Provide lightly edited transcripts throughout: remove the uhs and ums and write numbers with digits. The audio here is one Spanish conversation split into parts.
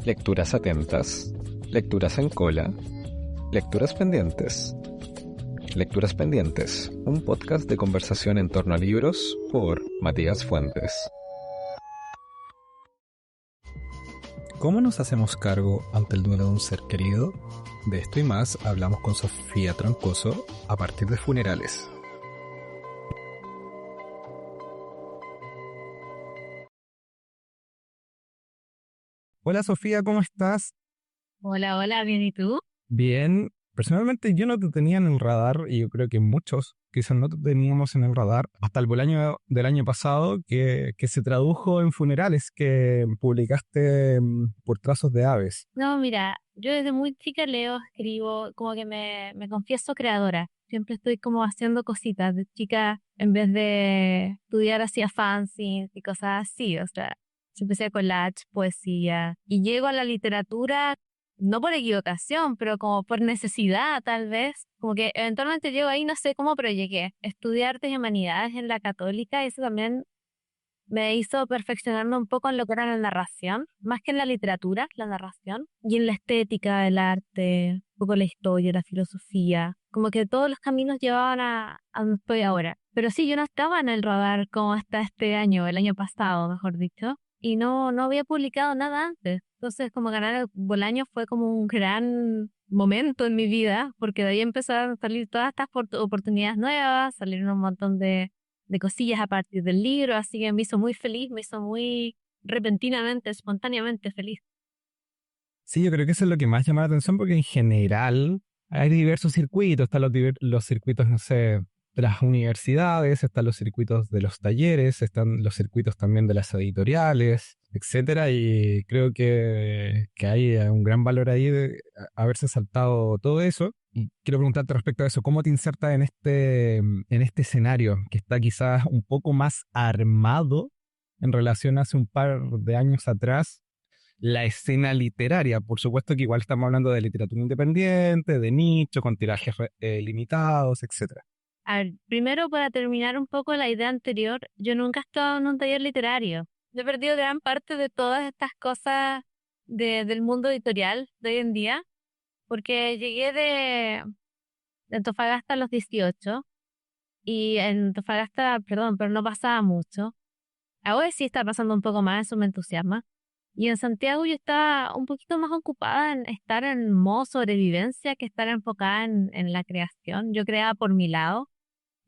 lecturas atentas, lecturas en cola, lecturas pendientes. Lecturas Pendientes, un podcast de conversación en torno a libros por Matías Fuentes. ¿Cómo nos hacemos cargo ante el duelo de un ser querido? De esto y más hablamos con Sofía Troncoso a partir de funerales. Hola Sofía, ¿cómo estás? Hola, hola, bien, ¿y tú? Bien, personalmente yo no te tenía en el radar y yo creo que muchos quizás no te teníamos en el radar hasta el año del año pasado que se tradujo en funerales que publicaste por Trazos de Aves. No, mira, yo desde muy chica leo, escribo, como que me confieso creadora. Siempre estoy como haciendo cositas. De chica, en vez de estudiar, hacía fanzines y cosas así. O sea, siempre hacía collage, poesía. Y llego a la literatura, no por equivocación, pero como por necesidad, tal vez. Como que eventualmente llego ahí, no sé cómo, pero llegué. Estudié artes y humanidades en la Católica y eso también me hizo perfeccionarme un poco en lo que era la narración, más que en la literatura, la narración, y en la estética, el arte, un poco la historia, la filosofía, como que todos los caminos llevaban a donde estoy ahora. Pero sí, yo no estaba en el radar como hasta este año, el año pasado, mejor dicho, y no había publicado nada antes. Entonces, como ganar el Bolaño fue como un gran momento en mi vida, porque de ahí empezaron a salir todas estas oportunidades nuevas, salieron un montón de cosillas a partir del libro, así que me hizo muy feliz, me hizo muy repentinamente, espontáneamente feliz. Sí, yo creo que eso es lo que más llama la atención porque en general hay diversos circuitos, están los circuitos, no sé, de las universidades, están los circuitos de los talleres, están los circuitos también de las editoriales, etcétera, y creo que hay un gran valor ahí de haberse saltado todo eso. Y quiero preguntarte respecto a eso, ¿cómo te insertas en este escenario que está quizás un poco más armado en relación a hace un par de años atrás? La escena literaria, por supuesto que igual estamos hablando de literatura independiente, de nicho, con tirajes limitados, etcétera. A ver, primero para terminar un poco la idea anterior, yo nunca he estado en un taller literario. Yo he perdido gran parte de todas estas cosas del mundo editorial de hoy en día, porque llegué de Antofagasta a los 18 y en Antofagasta, perdón, pero no pasaba mucho. Ahora sí está pasando un poco más, eso me entusiasma. Y en Santiago yo estaba un poquito más ocupada en estar en modo sobrevivencia que estar enfocada en la creación. Yo creaba por mi lado.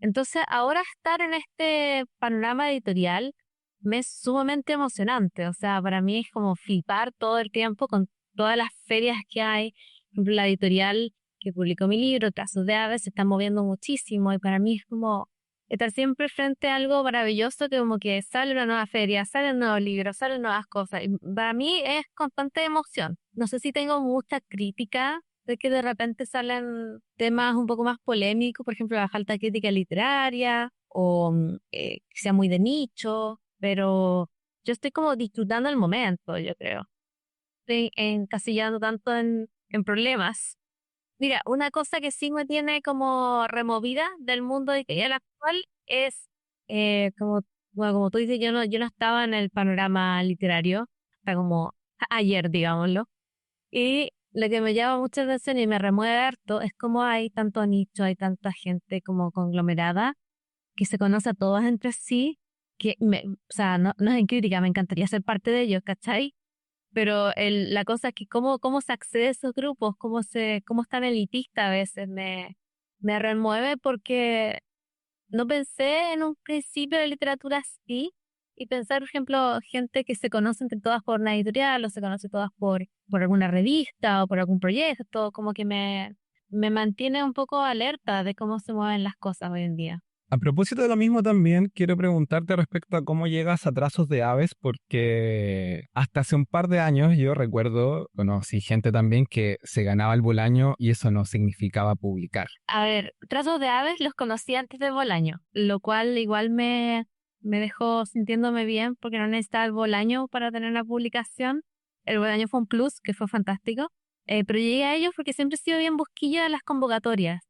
Entonces ahora estar en este panorama editorial me es sumamente emocionante. O sea, para mí es como flipar todo el tiempo con todas las ferias que hay. Por ejemplo, la editorial que publicó mi libro, Trazos de Aves, se está moviendo muchísimo y para mí es como estar siempre frente a algo maravilloso que como que sale una nueva feria, salen nuevos libros, salen nuevas cosas. Y para mí es constante emoción. No sé si tengo mucha crítica de que de repente salen temas un poco más polémicos, por ejemplo, la falta de crítica literaria o que sea muy de nicho, pero yo estoy como disfrutando el momento, yo creo. Estoy encasillando tanto en problemas. Mira, una cosa que sí me tiene como removida del mundo editorial actual es, como, bueno, como tú dices, yo no estaba en el panorama literario hasta como ayer, digámoslo. Y lo que me llama mucha atención y me remueve harto es cómo hay tanto nicho, hay tanta gente como conglomerada que se conoce a todas entre sí, o sea, no es en crítica, me encantaría ser parte de ellos, ¿cachai? Pero la cosa es que cómo se accede a esos grupos, cómo es tan elitista a veces, me remueve porque no pensé en un principio de literatura así y pensar, por ejemplo, gente que se conoce entre todas por una editorial o se conoce todas por alguna revista o por algún proyecto, como que me mantiene un poco alerta de cómo se mueven las cosas hoy en día. A propósito de lo mismo también, quiero preguntarte respecto a cómo llegas a Trazos de Aves, porque hasta hace un par de años yo recuerdo, conocí gente también que se ganaba el Bolaño y eso no significaba publicar. A ver, Trazos de Aves los conocí antes de Bolaño, lo cual igual me dejó sintiéndome bien porque no necesitaba el Bolaño para tener una publicación. El Bolaño fue un plus, que fue fantástico. Pero llegué a ellos porque siempre he sido bien busquilla de las convocatorias.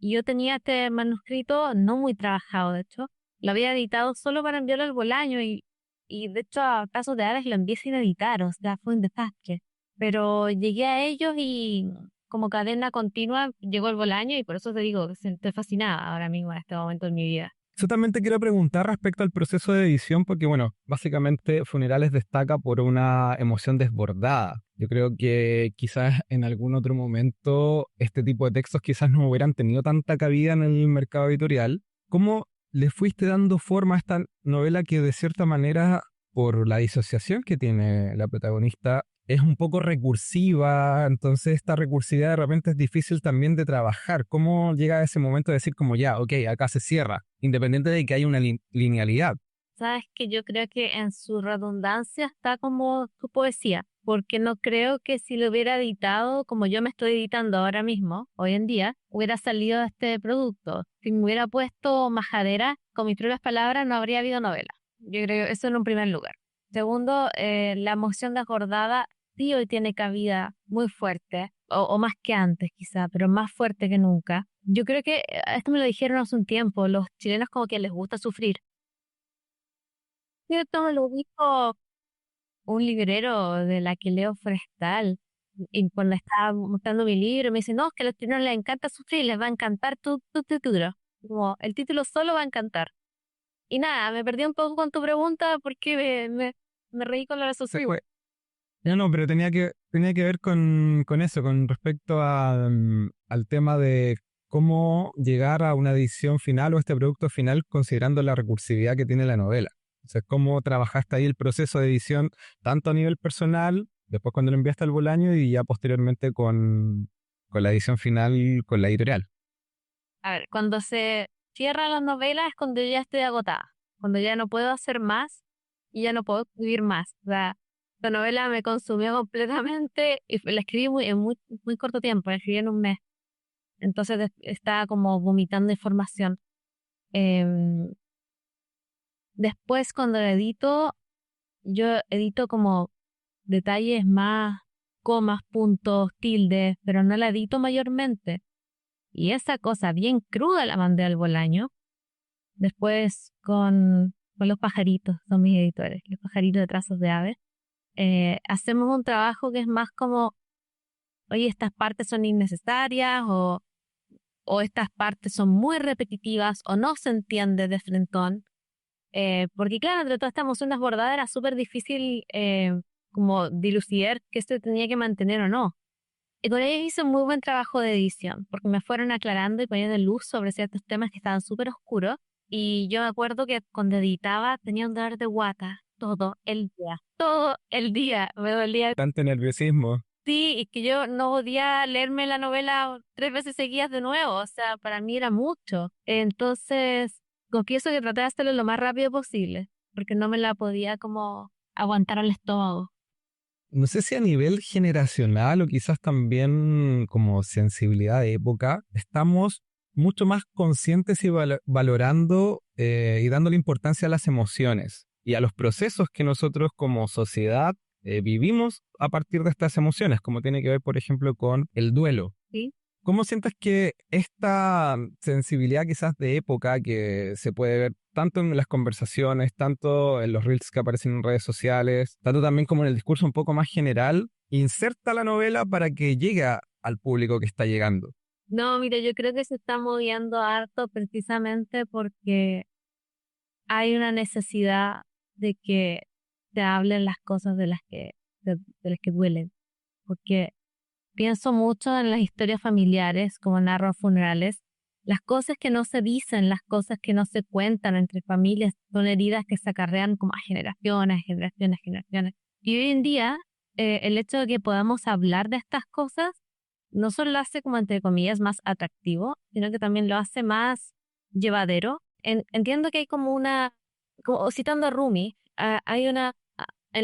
Y yo tenía este manuscrito no muy trabajado, de hecho. Lo había editado solo para enviarlo al Bolaño y de hecho a Trazos de Aves lo envié sin editar, o sea, fue un desastre. pero llegué a ellos y como cadena continua llegó el Bolaño y por eso te digo que estoy fascinada ahora mismo en este momento de mi vida. Yo también te quiero preguntar respecto al proceso de edición, porque bueno, básicamente Funerales destaca por una emoción desbordada. Yo creo que quizás en algún otro momento este tipo de textos quizás no hubieran tenido tanta cabida en el mercado editorial. ¿Cómo le fuiste dando forma a esta novela que de cierta manera, por la disociación que tiene la protagonista, es un poco recursiva? Entonces esta recursividad de repente es difícil también de trabajar. ¿Cómo llega a ese momento de decir como ya, ok, acá se cierra, independiente de que haya una linealidad? Sabes que yo creo que en su redundancia está como tu poesía, porque no creo que si lo hubiera editado como yo me estoy editando ahora mismo, hoy en día, hubiera salido este producto. Si me hubiera puesto majadera con mis propias palabras, no habría habido novela. Yo creo eso en un primer lugar. Segundo, la emoción desbordada sí hoy tiene cabida muy fuerte, o más que antes quizá, pero más fuerte que nunca. Yo creo que esto me lo dijeron hace un tiempo, los chilenos como que les gusta sufrir. Cierto, me lo dijo un librero de la que leo Forestal. Y cuando estaba mostrando mi libro, me dice, no, es que a los chilenos les encanta sufrir, les va a encantar tu título. Como el título solo va a encantar. Y nada, me perdí un poco con tu pregunta porque me reí con lo de Se sufrir. fue. Ya no, pero tenía que ver con eso, con respecto al tema de cómo llegar a una edición final o este producto final considerando la recursividad que tiene la novela. O sea, cómo trabajaste ahí el proceso de edición, tanto a nivel personal, después cuando lo enviaste al Bolaño y ya posteriormente con la edición final con la editorial. A ver, cuando se cierran las novelas es cuando yo ya estoy agotada, cuando ya no puedo hacer más y ya no puedo escribir más. O sea, la novela me consumió completamente y la escribí en muy corto tiempo, la escribí en un mes. Entonces estaba como vomitando información. Em, Después cuando la edito, yo edito como detalles más, comas, puntos, tildes, pero no la edito mayormente. Y esa cosa bien cruda la mandé al Bolaño. Después con los pajaritos, son mis editores, los pajaritos de trazos de aves. Hacemos un trabajo que es más como, oye, estas partes son innecesarias o estas partes son muy repetitivas o no se entiende de frentón. Porque claro, entre todas estas emociones bordadas era súper difícil como dilucidar qué se tenía que mantener o no. Y con ellos hice un muy buen trabajo de edición, porque me fueron aclarando y poniendo luz sobre ciertos temas que estaban súper oscuros. Y yo me acuerdo que cuando editaba tenía un dolor de guata todo el día me dolía. Tanto nerviosismo. Sí, y que yo no podía leerme la novela 3 veces seguidas de nuevo, o sea, para mí era mucho. Entonces, confieso que traté de hacerlo lo más rápido posible, porque no me la podía como aguantar al estómago. No sé si a nivel generacional o quizás también como sensibilidad de época, estamos mucho más conscientes y valorando y dándole importancia a las emociones y a los procesos que nosotros como sociedad vivimos a partir de estas emociones, como tiene que ver, por ejemplo, con el duelo. ¿Sí? ¿Cómo sientes que esta sensibilidad quizás de época que se puede ver tanto en las conversaciones, tanto en los reels que aparecen en redes sociales, tanto también como en el discurso un poco más general, inserta la novela para que llegue al público que está llegando? No, mira, yo creo que se está moviendo harto precisamente porque hay una necesidad de que se hablen las cosas de las que duelen. Porque pienso mucho en las historias familiares, como narro funerales. Las cosas que no se dicen, las cosas que no se cuentan entre familias, son heridas que se acarrean como a generaciones, generaciones, generaciones. Y hoy en día, el hecho de que podamos hablar de estas cosas no solo lo hace como entre comillas más atractivo, sino que también lo hace más llevadero. Entiendo que hay como como citando a Rumi, hay en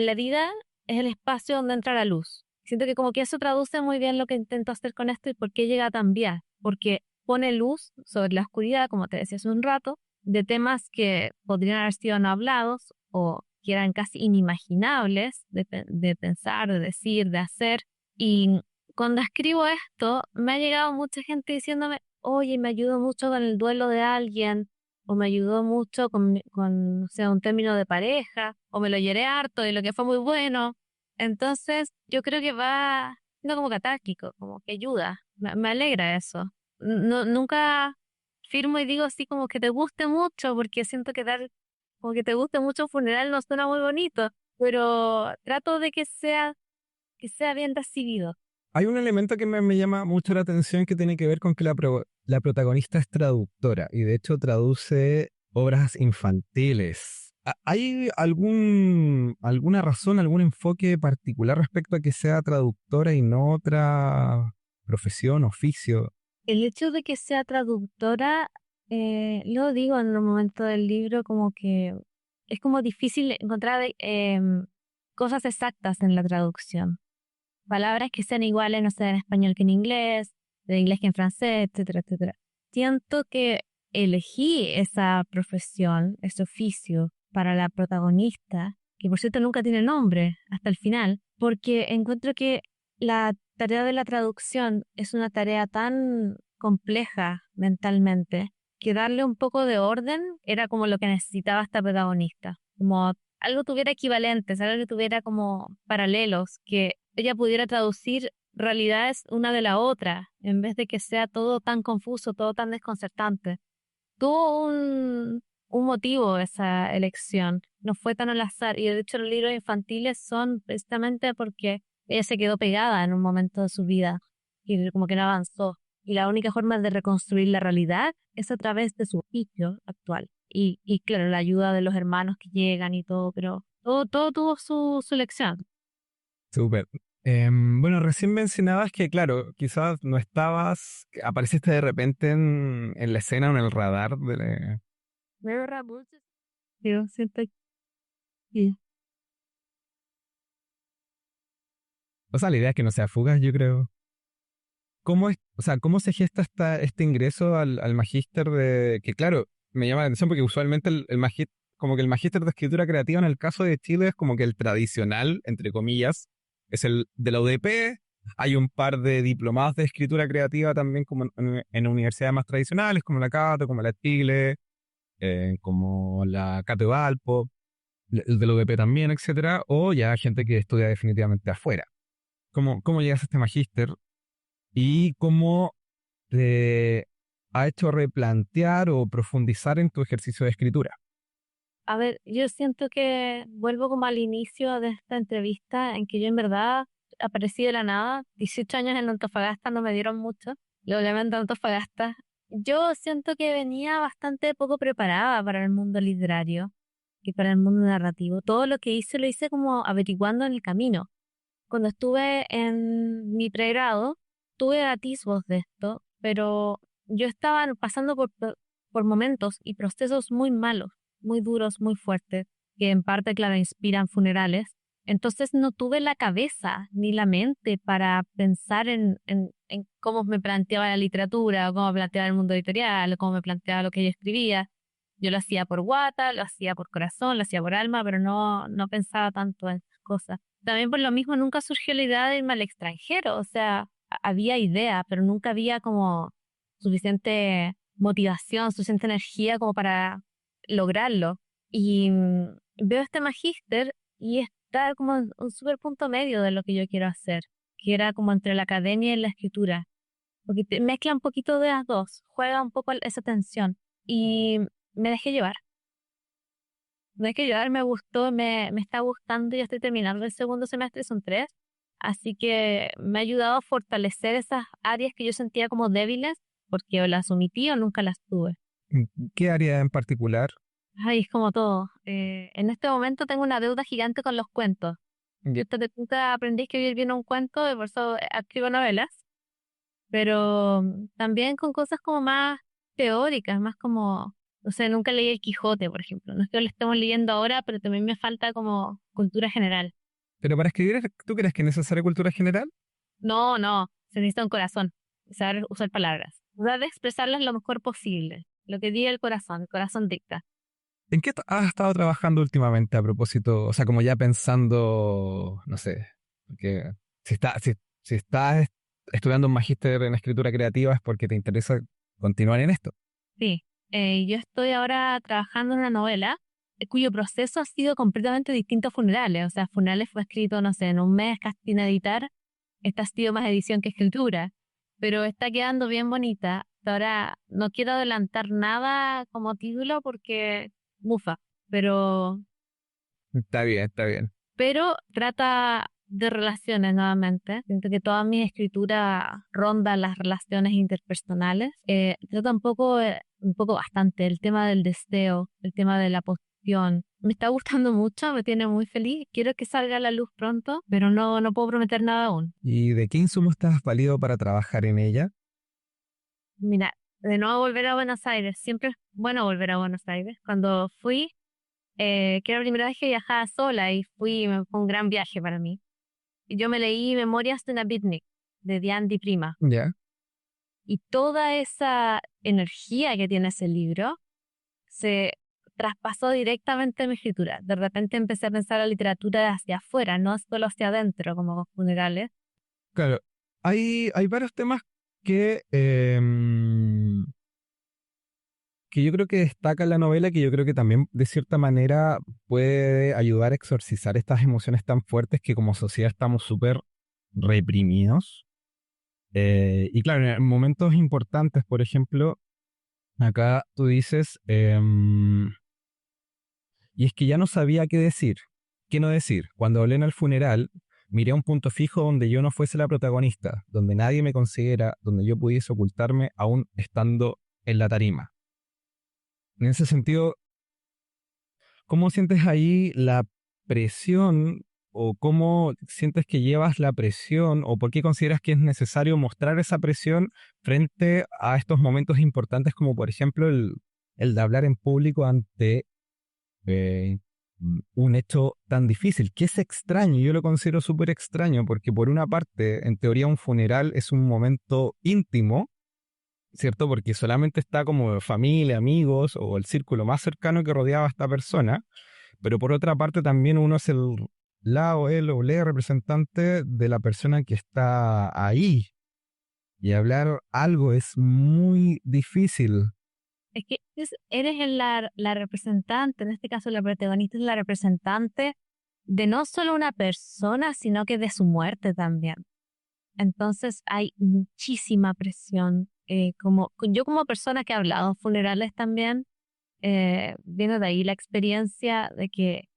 la herida es el espacio donde entra la luz. Siento que como que eso traduce muy bien lo que intento hacer con esto y por qué llega tan bien, porque pone luz sobre la oscuridad, como te decía hace un rato, de temas que podrían haber sido no hablados o que eran casi inimaginables de pensar, de decir, de hacer. Y cuando escribo esto, me ha llegado mucha gente diciéndome, oye, me ayudó mucho con el duelo de alguien, o me ayudó mucho con, o sea, un término de pareja, o me lo lloré harto y lo que fue muy bueno. Entonces, yo creo que va siendo como catárquico, como que ayuda. Me alegra eso. No, nunca firmo y digo así como que te guste mucho, porque siento que dar, como que te guste mucho un funeral no suena muy bonito, pero trato de que sea bien recibido. Hay un elemento que me llama mucho la atención que tiene que ver con que la protagonista es traductora y de hecho traduce obras infantiles. ¿Hay alguna razón, algún enfoque particular respecto a que sea traductora y no otra profesión, oficio? El hecho de que sea traductora, lo digo en un momento del libro, como que es como difícil encontrar cosas exactas en la traducción. Palabras que sean iguales, no sé, en español que en inglés, de inglés que en francés, etcétera, etcétera. Siento que elegí esa profesión, ese oficio para la protagonista, que por cierto nunca tiene nombre hasta el final, porque encuentro que la tarea de la traducción es una tarea tan compleja mentalmente que darle un poco de orden era como lo que necesitaba esta protagonista, como algo tuviera equivalentes, algo que tuviera como paralelos, que ella pudiera traducir realidades una de la otra, en vez de que sea todo tan confuso, todo tan desconcertante. Tuvo un motivo esa elección, no fue tan al azar, y de hecho los libros infantiles son precisamente porque ella se quedó pegada en un momento de su vida y como que no avanzó. Y la única forma de reconstruir la realidad es a través de su oficio actual. Y claro, la ayuda de los hermanos que llegan y todo, pero todo tuvo su lección. Súper. Bueno, recién mencionabas que, claro, quizás no estabas, apareciste de repente en la escena o en el radar de... Yo siento que O sea, la idea es que no sea fugaz, yo creo. ¿Cómo es, o sea, cómo se gesta este ingreso al magíster de... Que claro, me llama la atención porque usualmente el magíster, como que el magíster de escritura creativa en el caso de Chile es como que el tradicional, entre comillas, es el de la UDP. Hay un par de diplomados de escritura creativa también como en universidades más tradicionales, como la Cato, como la Chile, como la Cato de Valpo, el de la UDP también, etcétera, o ya gente que estudia definitivamente afuera. ¿Cómo llegas a este magíster y cómo te ha hecho replantear o profundizar en tu ejercicio de escritura? a ver, yo siento que vuelvo como al inicio de esta entrevista en que yo en verdad aparecí de la nada. 18 años en Antofagasta no me dieron mucho. Lo lamento Antofagasta. Yo siento que venía bastante poco preparada para el mundo literario y para el mundo narrativo. Todo lo que hice lo hice como averiguando en el camino. Cuando estuve en mi pregrado, tuve atisbos de esto, pero yo estaba pasando por momentos y procesos muy malos, muy duros, muy fuertes, que en parte, claro, inspiran funerales. Entonces no tuve la cabeza ni la mente para pensar en cómo me planteaba la literatura, o cómo me planteaba el mundo editorial, o cómo me planteaba lo que yo escribía. Yo lo hacía por guata, lo hacía por corazón, lo hacía por alma, pero no pensaba tanto en esas cosas. También por lo mismo nunca surgió la idea de irme al extranjero, o sea, había idea, pero nunca había como suficiente motivación, suficiente energía como para lograrlo. Y veo este magíster y está como en un súper punto medio de lo que yo quiero hacer, que era como entre la academia y la escritura, porque mezcla un poquito de las dos, juega un poco esa tensión y me dejé llevar. No hay que llorar, me gustó, me está gustando, ya estoy terminando el segundo semestre, son 3, así que me ha ayudado a fortalecer esas áreas que yo sentía como débiles, porque o las omití o nunca las tuve. ¿Qué área en particular? Ay, es como todo. En este momento tengo una deuda gigante con los cuentos. Ya. Yo nunca aprendí a escribir bien un cuento, y por eso escribo novelas, pero también con cosas como más teóricas, más como, o sea, nunca leí El Quijote, por ejemplo. No es que lo estemos leyendo ahora, pero también me falta como cultura general. Pero para escribir, ¿tú crees que es necesaria cultura general? No, se necesita un corazón, saber usar palabras, tratar de expresarlas lo mejor posible, lo que diga el corazón dicta. ¿En qué has estado trabajando últimamente a propósito? O sea, como ya pensando, no sé, porque si estás estudiando un magíster en escritura creativa es porque te interesa continuar en esto. Sí, yo estoy ahora trabajando en una novela cuyo proceso ha sido completamente distinto a Funerales. O sea, Funerales fue escrito, no sé, en un mes casi sin editar. Esta ha sido más edición que escritura, pero está quedando bien bonita. Ahora no quiero adelantar nada como título porque bufa, pero, Está bien, está bien. pero trata de relaciones nuevamente. Siento que toda mi escritura ronda las relaciones interpersonales. Trata un poco bastante el tema del deseo, el tema de la posición. Me está gustando mucho, me tiene muy feliz. Quiero que salga a la luz pronto, pero no puedo prometer nada aún. ¿Y de qué insumo estás válido para trabajar en ella? Mira, de nuevo volver a Buenos Aires. Siempre es bueno volver a Buenos Aires. Cuando fui, que era la primera vez que viajaba sola y fue un gran viaje para mí. Y yo me leí Memorias de una Beatnik de Diane Di Prima. Ya. Y toda esa energía que tiene ese libro se traspasó directamente a mi escritura. De repente empecé a pensar la literatura hacia afuera, no solo hacia adentro, como con Funerales. Claro, hay varios temas que, que yo creo que destaca la novela, que yo creo que también de cierta manera puede ayudar a exorcizar estas emociones tan fuertes que como sociedad estamos súper reprimidos. Y claro, en momentos importantes, por ejemplo, acá tú dices, y es que ya no sabía qué decir, qué no decir. Cuando hablé en el funeral, miré a un punto fijo donde yo no fuese la protagonista, donde nadie me considera, donde yo pudiese ocultarme aún estando en la tarima. En ese sentido, ¿cómo sientes ahí la presión o cómo sientes que llevas la presión o por qué consideras que es necesario mostrar esa presión frente a estos momentos importantes como por ejemplo el de hablar en público ante eh, un hecho tan difícil, que es extraño, yo lo considero súper extraño, porque por una parte, en teoría un funeral es un momento íntimo, ¿cierto? Porque solamente está como familia, amigos o el círculo más cercano que rodeaba a esta persona, pero por otra parte también uno es él o la representante de la persona que está ahí. Y hablar algo es muy difícil. Es que eres la representante, en este caso la protagonista es la representante de no solo una persona, sino que de su muerte también. Entonces hay muchísima presión. Yo como persona que ha hablado en funerales también, viene de ahí la experiencia de que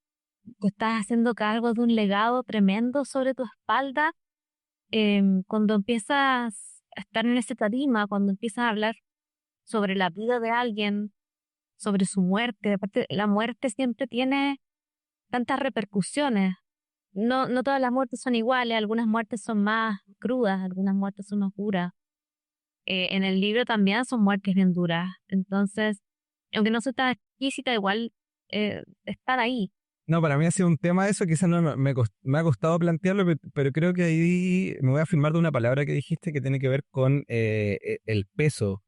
tú estás haciendo cargo de un legado tremendo sobre tu espalda. Cuando empiezas a estar en ese tarima, cuando empiezas a hablar sobre la vida de alguien, sobre su muerte. Aparte, la muerte siempre tiene tantas repercusiones. No todas las muertes son iguales, algunas muertes son más crudas, algunas muertes son más duras. En el libro también son muertes bien duras. Entonces, aunque no sea tan explícita, igual están ahí. No, para mí ha sido un tema eso, quizás no me ha costado plantearlo, pero creo que ahí me voy a afirmar de una palabra que dijiste que tiene que ver con el peso.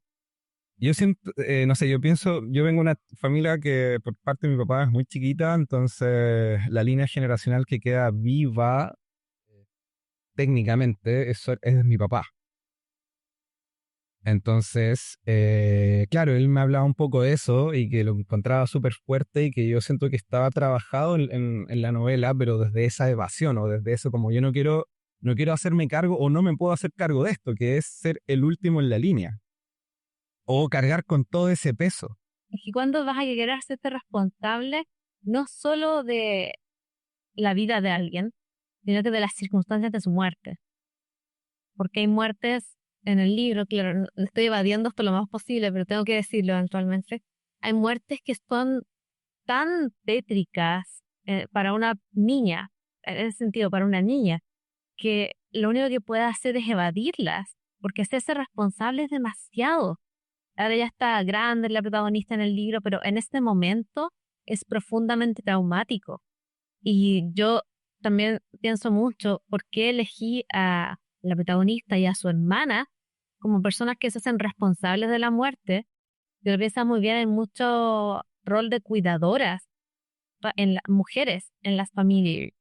Yo siento, no sé, yo pienso, yo vengo de una familia que por parte de mi papá es muy chiquita, entonces la línea generacional que queda viva técnicamente es mi papá. Entonces, claro, él me hablaba un poco de eso y que lo encontraba súper fuerte y que yo siento que estaba trabajado en la novela, pero desde esa evasión o desde eso como yo no quiero hacerme cargo o no me puedo hacer cargo de esto, que es ser el último en la línea o cargar con todo ese peso. Es que cuando vas a llegar a hacerte responsable, no solo de la vida de alguien, sino que de las circunstancias de su muerte. Porque hay muertes en el libro, claro, estoy evadiendo esto lo más posible, pero tengo que decirlo eventualmente. Hay muertes que son tan tétricas para una niña, en ese sentido, para una niña, que lo único que puede hacer es evadirlas, porque hacerse responsable es demasiado. Ahora ya está grande la protagonista en el libro, pero en este momento es profundamente traumático. Y yo también pienso mucho por qué elegí a la protagonista y a su hermana como personas que se hacen responsables de la muerte. Yo lo pienso muy bien en mucho rol de cuidadoras en las mujeres, en las familias,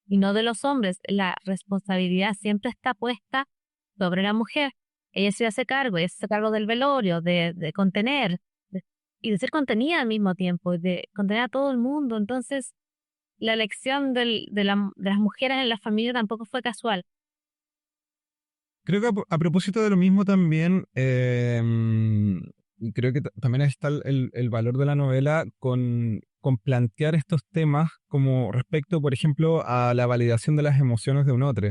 y no de los hombres. La responsabilidad siempre está puesta sobre la mujer. Ella se hace cargo del velorio, de contener, de, y de ser contenida al mismo tiempo, de contener a todo el mundo. Entonces, la elección de las mujeres en la familia tampoco fue casual. Creo que a propósito de lo mismo también, creo que también está el valor de la novela con plantear estos temas como respecto, por ejemplo, a la validación de las emociones de un otro.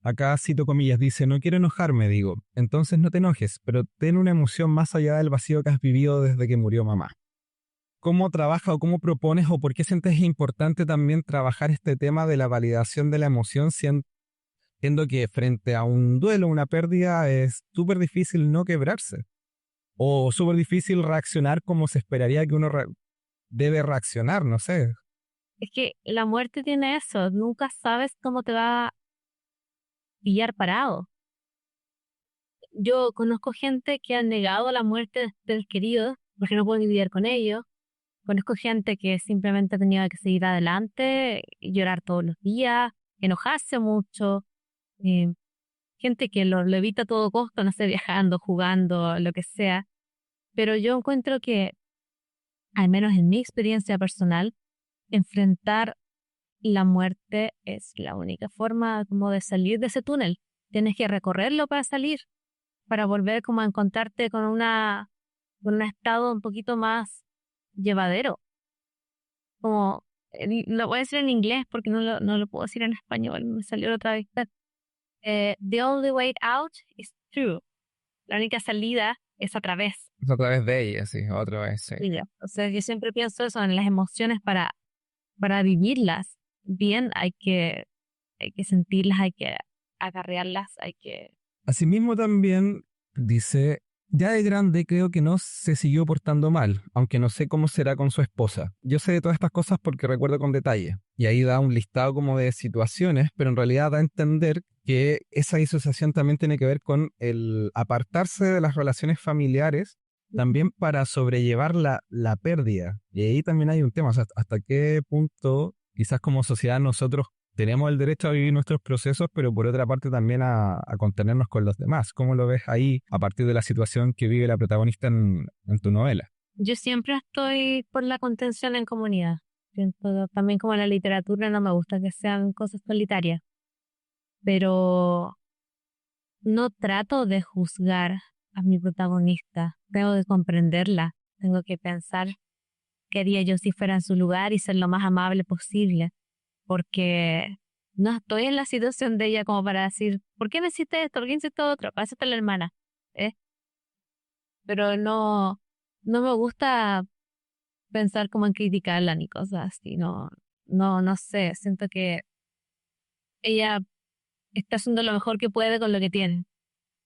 Acá cito comillas, dice, no quiero enojarme, digo, entonces no te enojes, pero ten una emoción más allá del vacío que has vivido desde que murió mamá. ¿Cómo trabaja o cómo propones o por qué sientes importante también trabajar este tema de la validación de la emoción, siendo que frente a un duelo, una pérdida, es súper difícil no quebrarse? O súper difícil reaccionar como se esperaría que uno debe reaccionar, no sé. Es que la muerte tiene eso, nunca sabes cómo te va a pillar parado. Yo conozco gente que ha negado la muerte del querido porque no pueden lidiar con ello. Conozco gente que simplemente ha tenido que seguir adelante, y llorar todos los días, enojarse mucho. eh, Gente que lo evita a todo costo, no sé, viajando, jugando, lo que sea. Pero yo encuentro que, al menos en mi experiencia personal, enfrentar la muerte es la única forma como de salir de ese túnel. Tienes que recorrerlo para salir, para volver como a encontrarte con un estado un poquito más llevadero. Como, lo voy a decir en inglés porque no lo puedo decir en español, me salió la otra vez. The only way out is through. La única salida es a través. Es a través de ella, sí, otra vez, sí. Y ya. O sea, yo siempre pienso eso en las emociones para vivirlas bien, hay que sentirlas, hay que acarrearlas, hay que... Asimismo también dice, ya de grande creo que no se siguió portando mal, aunque no sé cómo será con su esposa. Yo sé de todas estas cosas porque recuerdo con detalle. Y ahí da un listado como de situaciones, pero en realidad da a entender que esa disociación también tiene que ver con el apartarse de las relaciones familiares, también para sobrellevar la pérdida. Y ahí también hay un tema, o sea, hasta qué punto quizás como sociedad nosotros tenemos el derecho a vivir nuestros procesos, pero por otra parte también a contenernos con los demás. ¿Cómo lo ves ahí a partir de la situación que vive la protagonista en tu novela? Yo siempre estoy por la contención en comunidad. Siento también como en la literatura no me gusta que sean cosas solitarias, pero no trato de juzgar a mi protagonista. Tengo que comprenderla, tengo que pensar qué haría yo si fuera en su lugar y ser lo más amable posible, porque no estoy en la situación de ella como para decir, ¿por qué me hiciste esto? ¿Por qué hiciste otro? Para eso está la hermana, ¿eh? Pero no me gusta pensar como en criticarla ni cosas así, no sé, siento que ella está haciendo lo mejor que puede con lo que tiene,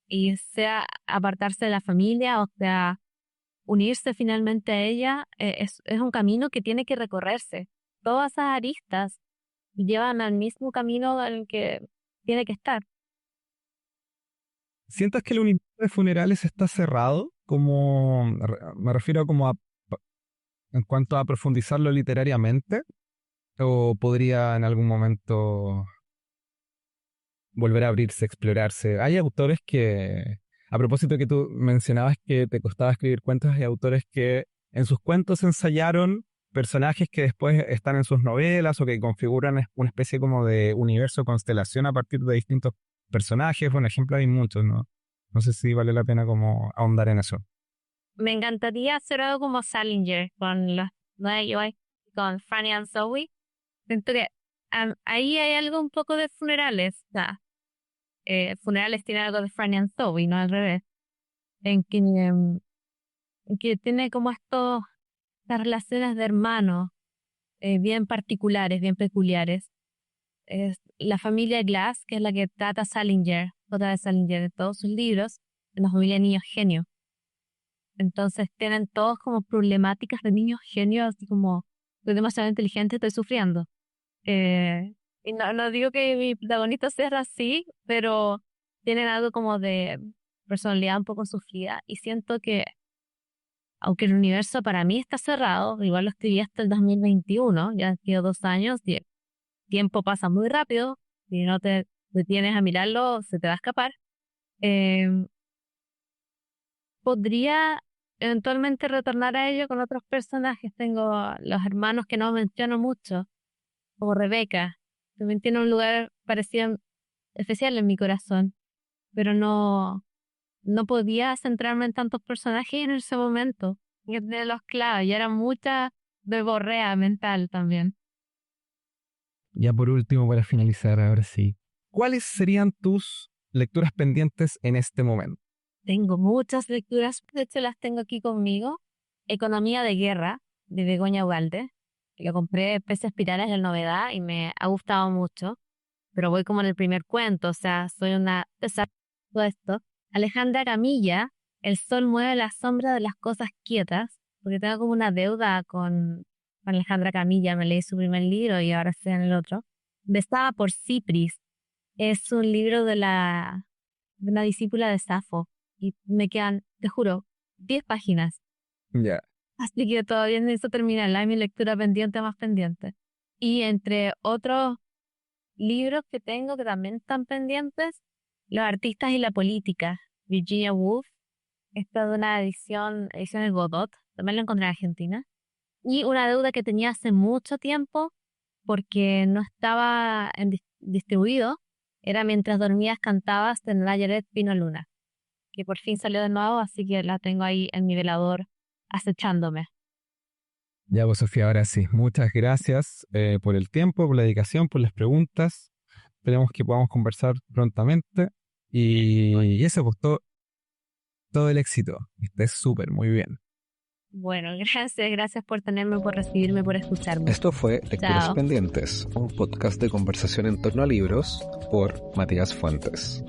y sea apartarse de la familia o sea unirse finalmente a ella, es un camino que tiene que recorrerse. Todas esas aristas llevan al mismo camino al que tiene que estar. ¿Sientas que el universo de funerales está cerrado? Como, me refiero como en cuanto a profundizarlo literariamente, o podría en algún momento volver a abrirse, explorarse. Hay autores que, a propósito que tú mencionabas que te costaba escribir cuentos, hay autores que en sus cuentos ensayaron personajes que después están en sus novelas o que configuran una especie como de universo constelación a partir de distintos personajes. Por ejemplo, hay muchos, ¿no? No sé si vale la pena como ahondar en eso. Me encantaría hacer algo como Salinger con los nueve UI, con Franny and Zoe. Siento que ahí hay algo un poco de funerales. O sea, funerales tiene algo de Franny and Zoe, no al revés. En que tiene como estas relaciones de hermanos bien particulares, bien peculiares. Es la familia Glass, que es la que trata Salinger, otra vez Salinger en todos sus libros, es una familia de niños genios. Entonces tienen todos como problemáticas de niños genios, así como, soy demasiado inteligente, estoy sufriendo. Y no digo que mi protagonista sea así, pero tienen algo como de personalidad un poco sufrida, y siento que, aunque el universo para mí está cerrado, igual lo escribí hasta el 2021, ya han sido 2 años, y el tiempo pasa muy rápido, si no te detienes a mirarlo, se te va a escapar. Eh, Podría eventualmente retornar a ello con otros personajes. Tengo los hermanos que no menciono mucho, como Rebeca. También tiene un lugar parecido especial en mi corazón, pero no podía centrarme en tantos personajes en ese momento. De los claves, y era mucha verborrea mental también. Ya por último, para finalizar, ahora sí, ¿cuáles serían tus lecturas pendientes en este momento? Tengo muchas lecturas, de hecho las tengo aquí conmigo. Economía de guerra, de Begoña Ugalde. Lo compré Peces Espirales de Novedad y me ha gustado mucho, pero voy como en el primer cuento, o sea, soy una todo esto. Alejandra Camilla, El sol mueve la sombra de las cosas quietas, porque tengo como una deuda con Alejandra Camilla, me leí su primer libro y ahora estoy en el otro. Besada por Cipris, es un libro de una discípula de Safo y me quedan, te juro, 10 páginas. Ya. Así que todavía necesito terminarla, es mi lectura pendiente más pendiente. Y entre otros libros que tengo que también están pendientes, Los artistas y la política, Virginia Woolf. Esta es de una ediciones Godot, también la encontré en Argentina. Y una deuda que tenía hace mucho tiempo porque no estaba distribuido, era Mientras dormías cantabas de Nayaret Pino Luna, que por fin salió de nuevo, así que la tengo ahí en mi velador acechándome. Ya, pues Sofía, ahora sí, muchas gracias por el tiempo, por la dedicación, por las preguntas. Esperemos que podamos conversar prontamente. Y eso, pues todo el éxito. Estés súper, muy bien. Bueno, gracias por tenerme, por recibirme, por escucharme. Esto fue Lecturas Chao. Pendientes, un podcast de conversación en torno a libros por Matías Fuentes.